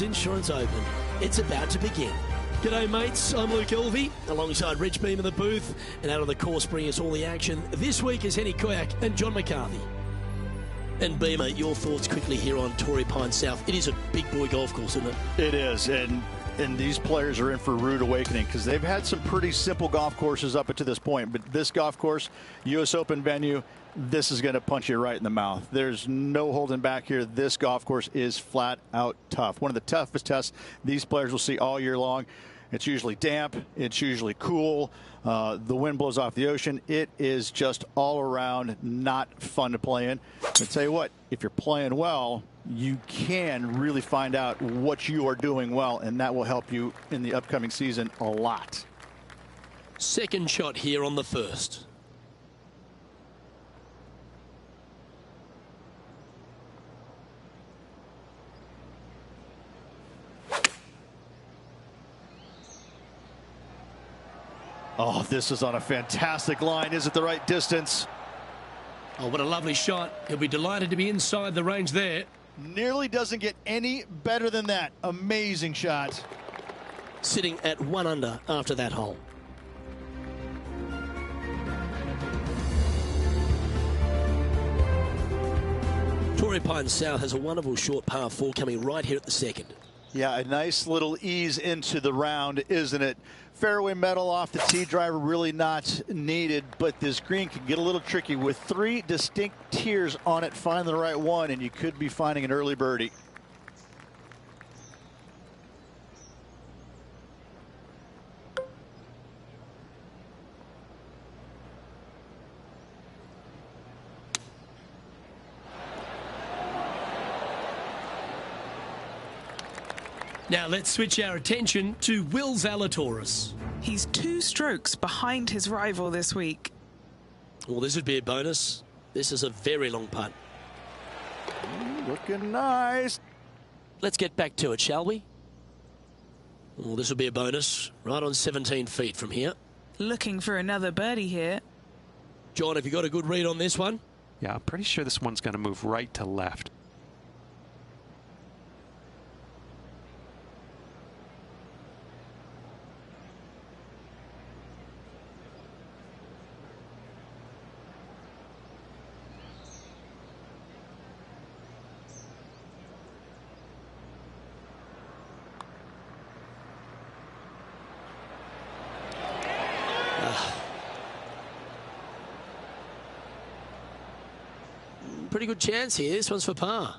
Insurance Open. It's about to begin. G'day mates, I'm Luke Elvey, alongside Rich Beam in the booth, and out on the course bringing us all the action this week is Henny Koyak and John McCarthy. And Beamer, your thoughts quickly here on Torrey Pines South. It is a big boy golf course, isn't it? It is, and these players are in for a rude awakening because they've had some pretty simple golf courses up to this point, but this golf course, U.S. Open venue, this is going to punch you right in the mouth. There's no holding back here. This golf course is flat out tough. One of the toughest tests these players will see all year long. It's usually damp. It's usually cool. The wind blows off the ocean. It is just all around not fun to play in. But tell you what, if you're playing well, you can really find out what you are doing well, and that will help you in the upcoming season a lot. Second shot here on the first. Oh, this is on a fantastic line. Is it the right distance? Oh, what a lovely shot. He'll be delighted to be inside the range there. Nearly doesn't get any better than that. Amazing shot. Sitting at 1 under after that hole. Torrey Pines South has a wonderful short par 4 coming right here at the second. Yeah, a nice little ease into the round, isn't it? Fairway metal off the tee driver, really not needed, but this green can get a little tricky with 3 distinct tiers on it. Find the right one, and you could be finding an early birdie. Now let's switch our attention to Will Zalatoris. He's 2 strokes behind his rival this week. Well, this would be a bonus. This is a very long putt. Looking nice. Let's get back to it, shall we? Well, this will be a bonus. Right on 17 feet from here. Looking for another birdie here. John, have you got a good read on this one? Yeah, I'm pretty sure this one's going to move right to left. Pretty good chance here. This one's for par.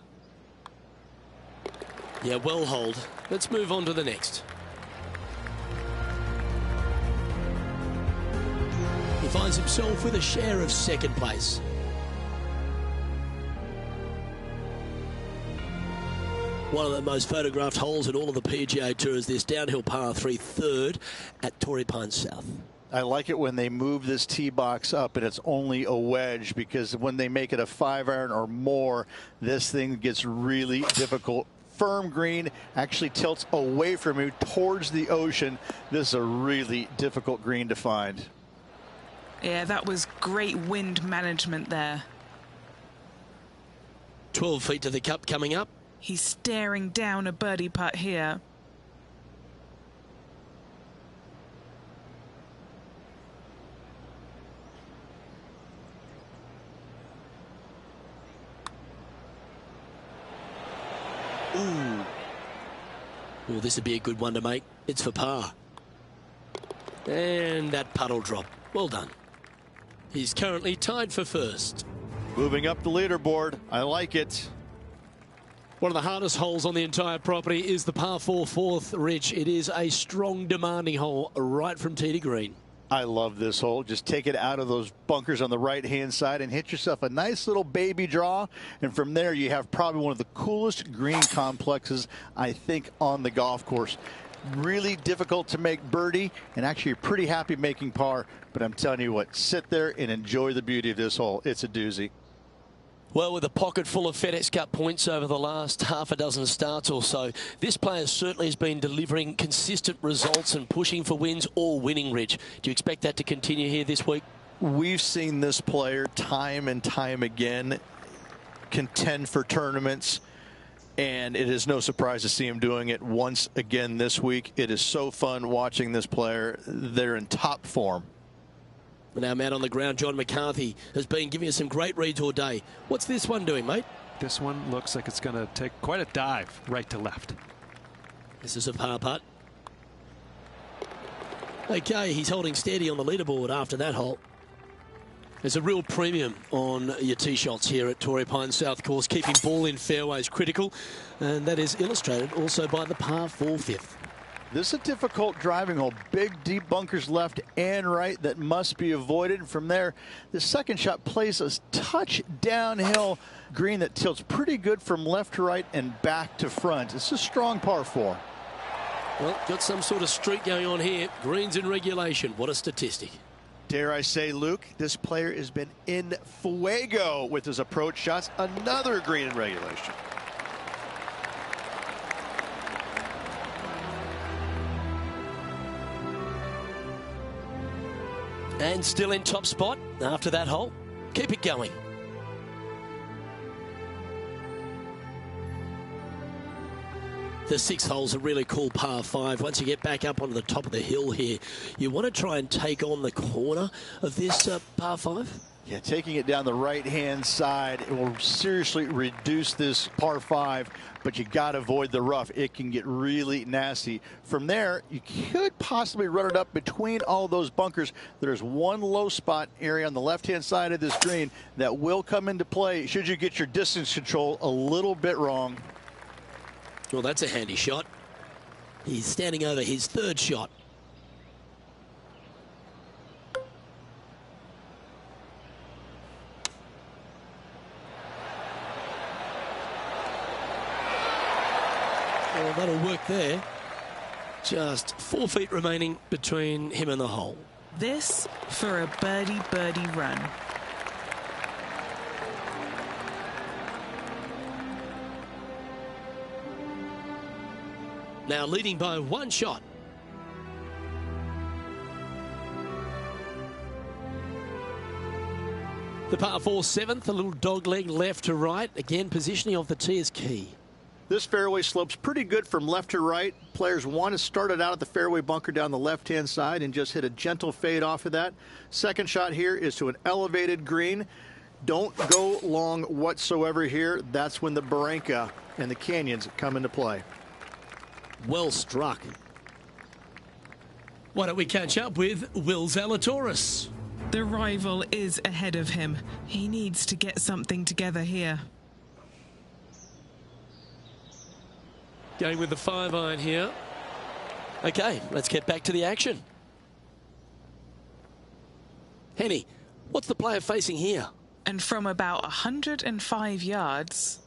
Yeah, well hold. Let's move on to the next. He finds himself with a share of second place. One of the most photographed holes in all of the PGA Tour is this downhill par 3 third at Torrey Pines South. I like it when they move this tee box up and it's only a wedge, because when they make it a 5-iron or more, this thing gets really difficult. Firm green, actually tilts away from you towards the ocean. This is a really difficult green to find. Yeah, that was great wind management there. 12 feet to the cup coming up. He's staring down a birdie putt here. Ooh. Well, this would be a good one to make. It's for par. And that putt'll drop. Well done. He's currently tied for first. Moving up the leaderboard. I like it. One of the hardest holes on the entire property is the par 4 fourth, Rich. It is a strong, demanding hole right from tee to green. I love this hole. Just take it out of those bunkers on the right-hand side and hit yourself a nice little baby draw. And from there, you have probably one of the coolest green complexes, I think, on the golf course. Really difficult to make birdie, and actually you're pretty happy making par. But I'm telling you what, sit there and enjoy the beauty of this hole. It's a doozy. Well, with a pocket full of FedEx Cup points over the last half a dozen starts or so, this player certainly has been delivering consistent results and pushing for wins or winning, Rich. Do you expect that to continue here this week? We've seen this player time and time again contend for tournaments. And it is no surprise to see him doing it once again this week. It is so fun watching this player. They're in top form. Now, man on the ground, John McCarthy has been giving us some great reads all day. What's this one doing, mate? This one looks like it's going to take quite a dive right to left. This is a par putt. Okay, he's holding steady on the leaderboard after that hole. There's a real premium on your tee shots here at Torrey Pines South Course. Keeping ball in fairways critical, and that is illustrated also by the par 4 fifth. This is a difficult driving hole. Big, deep bunkers left and right that must be avoided. From there, the second shot plays a touch downhill green that tilts pretty good from left to right and back to front. It's a strong par 4. Well, got some sort of streak going on here. Greens in regulation. What a statistic. Dare I say, Luke, this player has been in fuego with his approach shots. Another green in regulation. And still in top spot after that hole. Keep it going. The sixth hole's a really cool par 5. Once you get back up onto the top of the hill here, you want to try and take on the corner of this par 5. Yeah, taking it down the right-hand side, it will seriously reduce this par 5, but you got to avoid the rough. It can get really nasty. From there, you could possibly run it up between all those bunkers. There's one low spot area on the left-hand side of this green that will come into play should you get your distance control a little bit wrong. Well, that's a handy shot. He's standing over his third shot. Well, that'll work there. Just 4 feet remaining between him and the hole. This for a birdie run. Now leading by 1 shot. The par 4 7th, a little dog leg left to right. Again, positioning of the tee is key. This fairway slopes pretty good from left to right. Players want to start it out at the fairway bunker down the left-hand side and just hit a gentle fade off of that. Second shot here is to an elevated green. Don't go long whatsoever here. That's when the Barranca and the canyons come into play. Well struck. Why don't we catch up with Will Zalatoris? The rival is ahead of him. He needs to get something together here. Going with the 5-iron here. Okay, let's get back to the action. Henny, what's the player facing here? And from about 105 yards...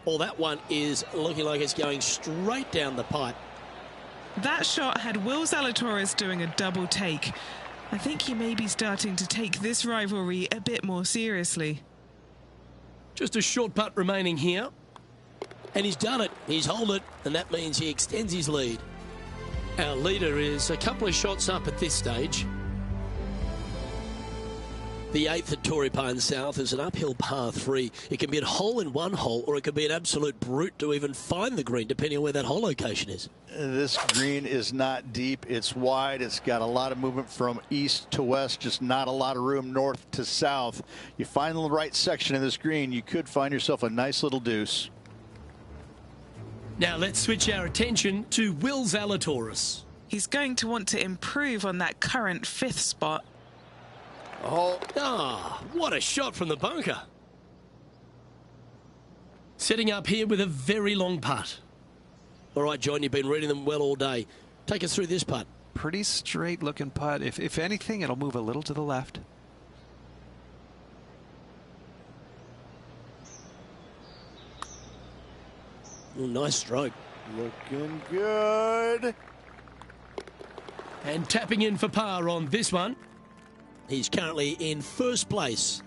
Well, that one is looking like it's going straight down the pipe. That shot had Will Zalatoris doing a double take. I think he may be starting to take this rivalry a bit more seriously. Just a short putt remaining here. And he's done it. He's holed it. And that means he extends his lead. Our leader is a couple of shots up at this stage. The 8th at Torrey Pines South is an uphill par 3. It can be a hole in one hole, or it can be an absolute brute to even find the green, depending on where that hole location is. This green is not deep. It's wide. It's got a lot of movement from east to west, just not a lot of room north to south. You find the right section of this green, you could find yourself a nice little deuce. Now let's switch our attention to Will Zalatoris. He's going to want to improve on that current 5th spot. Oh, what a shot from the bunker. Setting up here with a very long putt. All right, John, you've been reading them well all day. Take us through this putt. Pretty straight looking putt. If anything, it'll move a little to the left. Oh, nice stroke. Looking good. And tapping in for par on this one. He's currently in first place.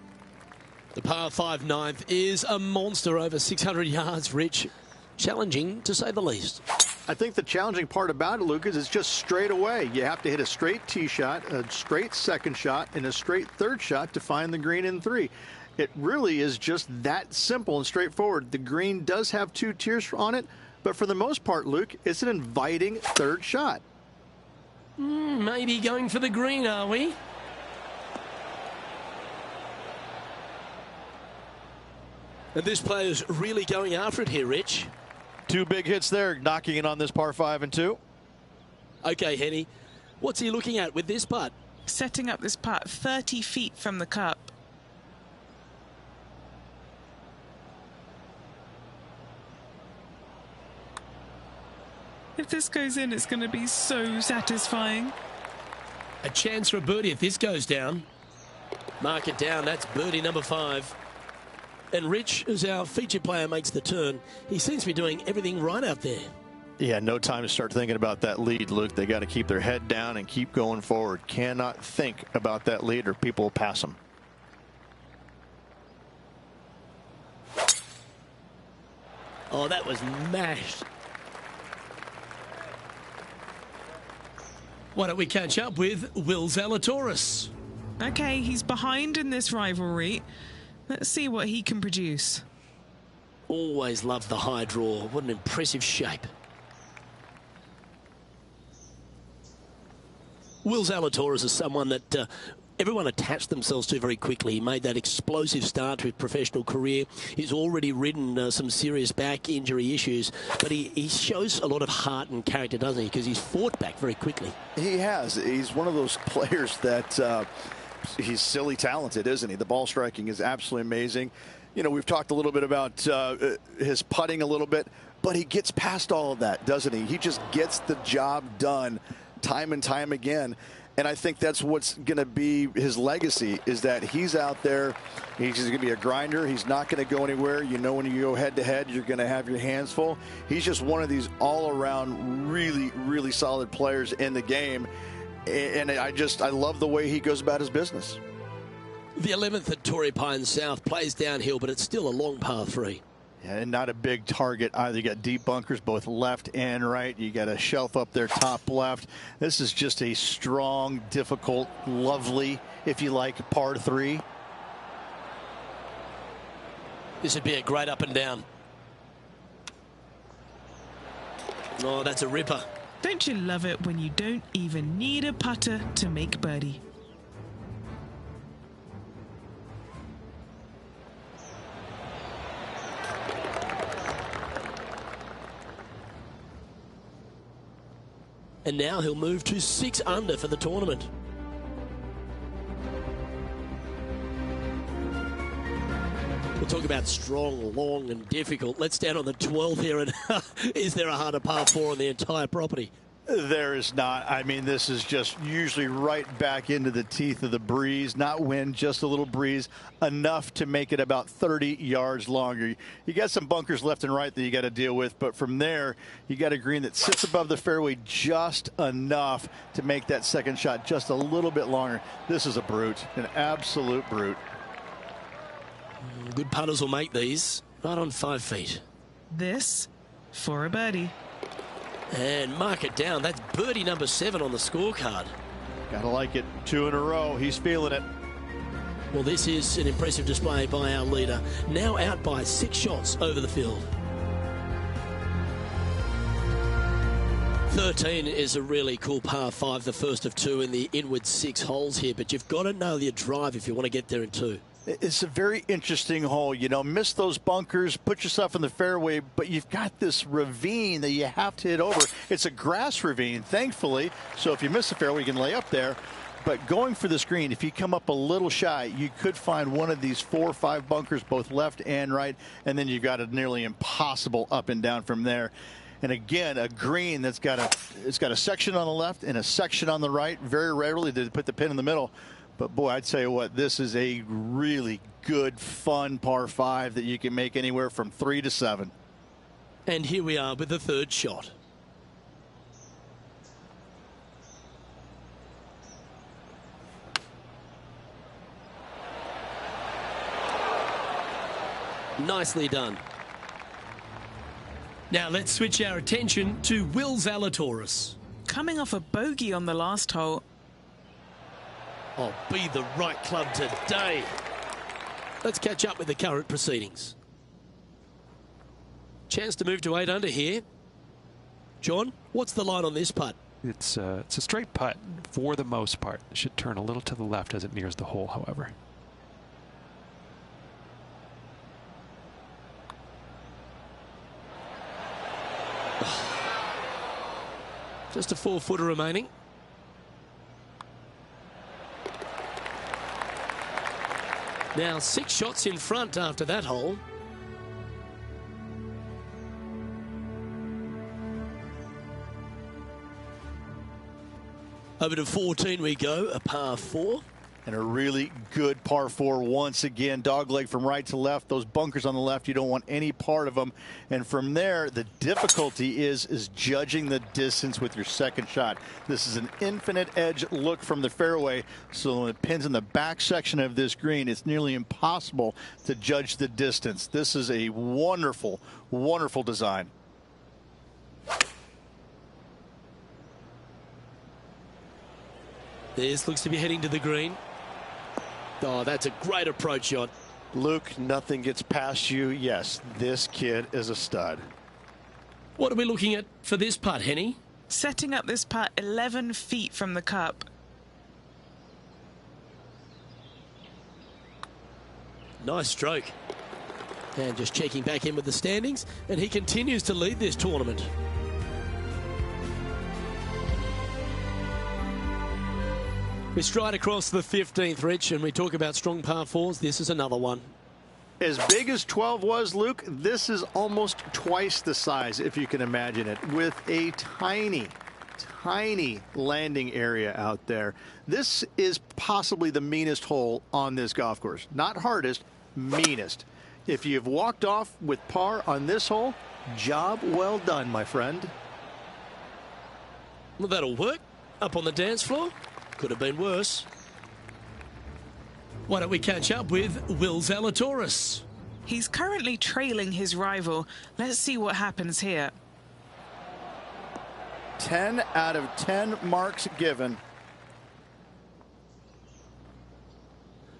The par 5 9th is a monster over 600 yards, Rich. Challenging, to say the least. I think the challenging part about it, Luke, is it's just straight away. You have to hit a straight tee shot, a straight second shot, and a straight third shot to find the green in 3. It really is just that simple and straightforward. The green does have 2 tiers on it, but for the most part, Luke, it's an inviting third shot. Maybe going for the green, are we? And this player's really going after it here, Rich. 2 big hits there, knocking it on this par 5 and 2. Okay, Henny, what's he looking at with this putt? Setting up this putt 30 feet from the cup. If this goes in, it's going to be so satisfying. A chance for a birdie if this goes down. Mark it down. That's birdie number 5. And Rich, as our featured player makes the turn, he seems to be doing everything right out there. Yeah, no time to start thinking about that lead, Luke. They got to keep their head down and keep going forward. Cannot think about that lead or people will pass them. Oh, that was mashed. Why don't we catch up with Will Zalatoris? Okay, he's behind in this rivalry. Let's see what he can produce. Always loved the high draw. What an impressive shape. Will Zalatoris is someone that everyone attached themselves to very quickly. He made that explosive start to his professional career. He's already ridden some serious back injury issues, but he shows a lot of heart and character, doesn't he? Because he's fought back very quickly. He has. He's one of those players that he's silly talented, isn't he? The ball striking is absolutely amazing. You know, we've talked a little bit about his putting a little bit, but he gets past all of that, doesn't he? He just gets the job done time and time again. And I think that's what's going to be his legacy, is that he's out there. He's going to be a grinder. He's not going to go anywhere. You know, when you go head to head, you're going to have your hands full. He's just one of these all around really, really solid players in the game. And I love the way he goes about his business. The 11th at Torrey Pines South plays downhill, but it's still a long par 3. Yeah, and not a big target either. You got deep bunkers both left and right. You got a shelf up there top left. This is just a strong, difficult, lovely, if you like, par 3. This would be a great up and down. Oh, that's a ripper. Don't you love it when you don't even need a putter to make birdie? And now he'll move to 6 under for the tournament. We'll talk about strong, long, and difficult. Let's stand on the 12th here. And is there a harder par 4 on the entire property? There is not. I mean, this is just usually right back into the teeth of the breeze. Not wind, just a little breeze. Enough to make it about 30 yards longer. You got some bunkers left and right that you got to deal with. But from there, you got a green that sits above the fairway just enough to make that second shot just a little bit longer. This is a brute, an absolute brute. Good putters will make these right on 5 feet. This for a birdie. And mark it down. That's birdie number 7 on the scorecard. Gotta like it. 2 in a row. He's feeling it. Well, this is an impressive display by our leader. Now out by 6 shots over the field. 13 is a really cool par 5, the first of 2 in the inward 6 holes here. But you've got to nail your drive if you want to get there in 2. It's a very interesting hole. You know, miss those bunkers, put yourself in the fairway, but you've got this ravine that you have to hit over. It's a grass ravine, thankfully, so if you miss the fairway, you can lay up there. But going for this green, if you come up a little shy, you could find one of these 4 or 5 bunkers, both left and right, and then you've got a nearly impossible up and down from there. And again, a green that's got a section on the left and a section on the right. Very rarely did they put the pin in the middle. But, boy, I'd tell you what, this is a really good, fun par 5 that you can make anywhere from 3 to 7. And here we are with the 3rd shot. Nicely done. Now let's switch our attention to Will Zalatoris. Coming off a bogey on the last hole. Oh, be the right club today. Let's catch up with the current proceedings. Chance to move to 8 under here. John, what's the line on this putt? It's a straight putt for the most part. It should turn a little to the left as it nears the hole, however. Just a 4-footer remaining. Now 6 shots in front after that hole. Over to 14 we go, a par 4. And a really good par 4 once again. Dogleg from right to left. Those bunkers on the left, you don't want any part of them. And from there, the difficulty is judging the distance with your second shot. This is an infinite edge look from the fairway. So when it pins in the back section of this green, it's nearly impossible to judge the distance. This is a wonderful, wonderful design. This looks to be heading to the green. Oh, that's a great approach shot. Luke, nothing gets past you. Yes, this kid is a stud. What are we looking at for this putt, Henny? Setting up this putt 11 feet from the cup. Nice stroke. And just checking back in with the standings, and he continues to lead this tournament. We stride across the 15th, Rich, and we talk about strong par 4s. This is another one. As big as 12 was, Luke, this is almost twice the size, if you can imagine it, with a tiny, tiny landing area out there. This is possibly the meanest hole on this golf course. Not hardest, meanest. If you've walked off with par on this hole, job well done, my friend. Well, that'll work. Up on the dance floor. Could have been worse. Why don't we catch up with Will Zalatoris? He's currently trailing his rival. Let's see what happens here. 10 out of 10 marks given.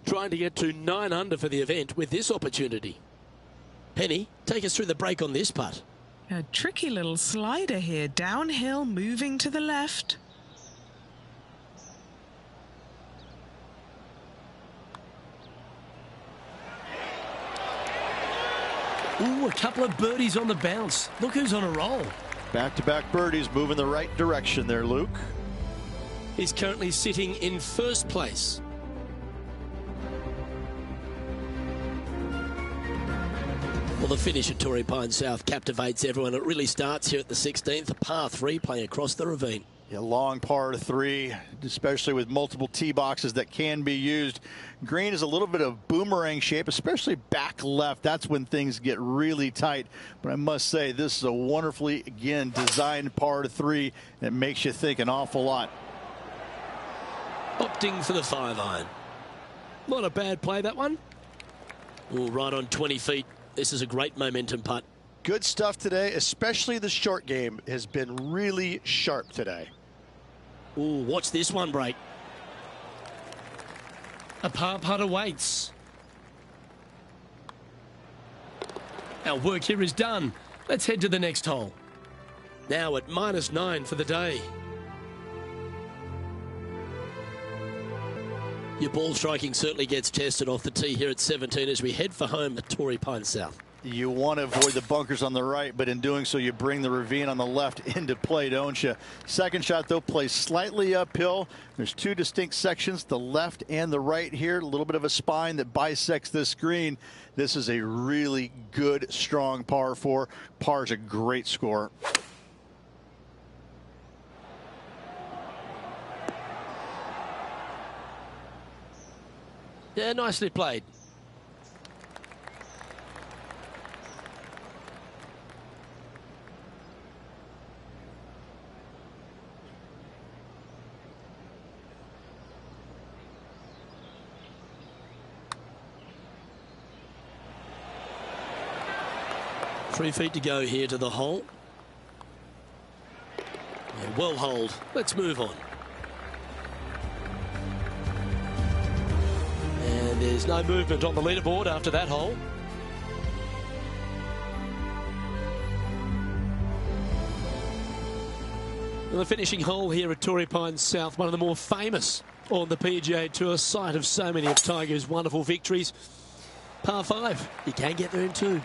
Trying to get to 9 under for the event with this opportunity. Penny, take us through the break on this putt. A tricky little slider here. Downhill, moving to the left. Ooh, a couple of birdies on the bounce. Look who's on a roll. Back-to-back birdies, moving the right direction there, Luke. He's currently sitting in first place. Well, the finish at Torrey Pines South captivates everyone. It really starts here at the 16th, a par 3 playing across the ravine. A long par 3, especially with multiple tee boxes that can be used. Green is a little bit of boomerang shape, especially back left. That's when things get really tight. But I must say, this is a wonderfully, again, designed par 3 that makes you think an awful lot. Opting for the 5-iron. Not a bad play, that one. Ooh, right on 20 feet. This is a great momentum putt. Good stuff today, especially the short game has been really sharp today. Ooh, watch this one break. A par putt awaits. Our work here is done. Let's head to the next hole. Now at -9 for the day. Your ball striking certainly gets tested off the tee here at 17 as we head for home at Torrey Pines South. You want to avoid the bunkers on the right, but in doing so, you bring the ravine on the left into play, don't you? Second shot, though, plays slightly uphill. There's 2 distinct sections, the left and the right here. A little bit of a spine that bisects this green. This is a really good, strong par 4. Par is a great score. Yeah, nicely played. 3 feet to go here to the hole. Yeah, well holed. Let's move on. And there's no movement on the leaderboard after that hole. And the finishing hole here at Torrey Pines South, one of the more famous on the PGA Tour, site of so many of Tiger's wonderful victories. Par 5, you can get there in 2.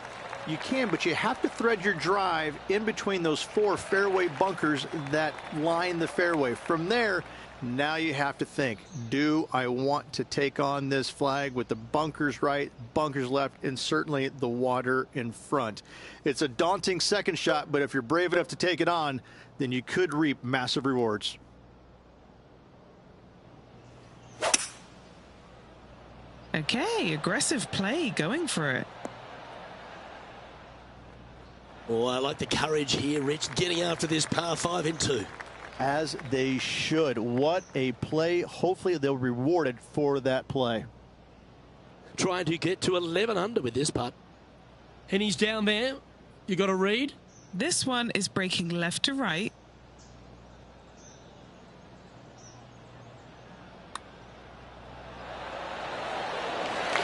You can, but you have to thread your drive in between those 4 fairway bunkers that line the fairway. From there, now you have to think, do I want to take on this flag with the bunkers right, bunkers left, and certainly the water in front? It's a daunting second shot, but if you're brave enough to take it on, then you could reap massive rewards. Okay, aggressive play, going for it. Oh, I like the courage here, Rich, getting after this par 5 in 2. As they should. What a play. Hopefully they'll be rewarded for that play. Trying to get to 11 under with this putt. And he's down there. You got to read. This one is breaking left to right.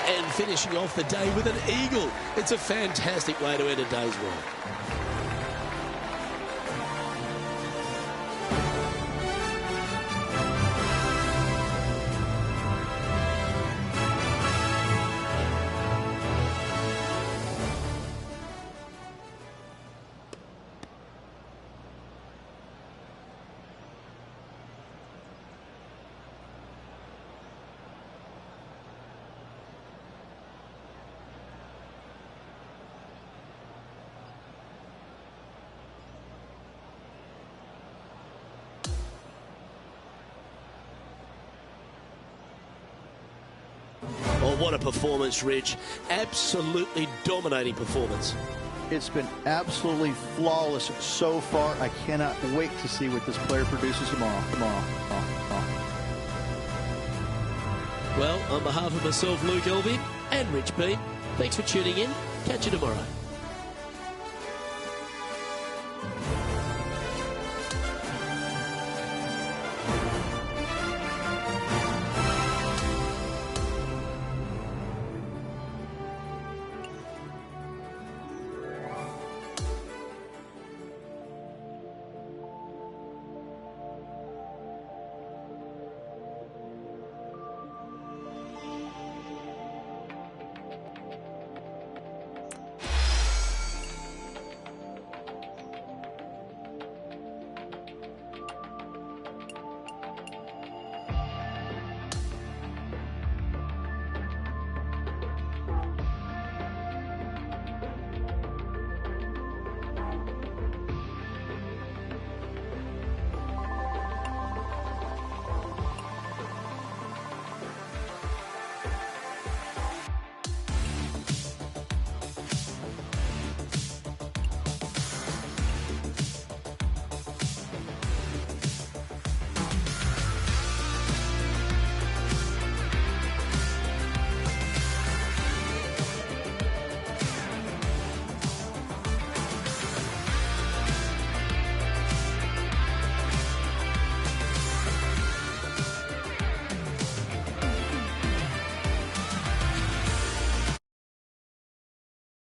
And finishing off the day with an eagle. It's a fantastic way to end a day's work. Oh, what a performance, Rich. Absolutely dominating performance. It's been absolutely flawless so far. I cannot wait to see what this player produces tomorrow. Well, on behalf of myself, Luke Elvey, and Rich Beem, thanks for tuning in. Catch you tomorrow.